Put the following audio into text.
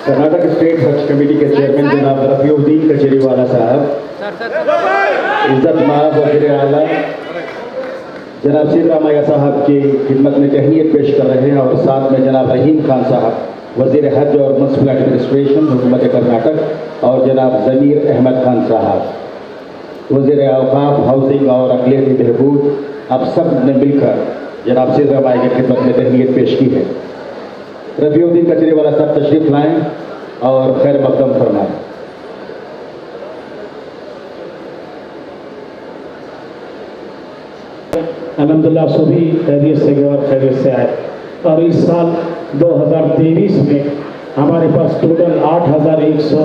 Karnataka state हज committee के chairman जनाब रफीउद्दीन कचरीवाला साहब, इज्जत माब वज़ीर आला जनाब सिद्धरामैया साहब की खिदमत में तहनीत पेश कर रहे हैं और साथ में जनाब रहीम खान साहब वज़ीर हज और म्युनिसिपल एडमिनिस्ट्रेशन हुकूमत कर्नाटक और जनाब ज़मीर अहमद खान साहब वज़ीर औक़ाफ़ हाउसिंग और अक़लियती बहबूद, आप सब ने मिलकर जनाब सिद्धरामैया की खिदमत में तहनीत पेश की है। रफीउद्दीन कचरीवाला साहब तशरीफ़ लाएँ और खैर मक़दम फरमाएँ। अल्हम्दुलिल्लाह सभी खैरियत से गए और खैरियत से आए। और इस साल 2023 में हमारे पास टोटल 8,100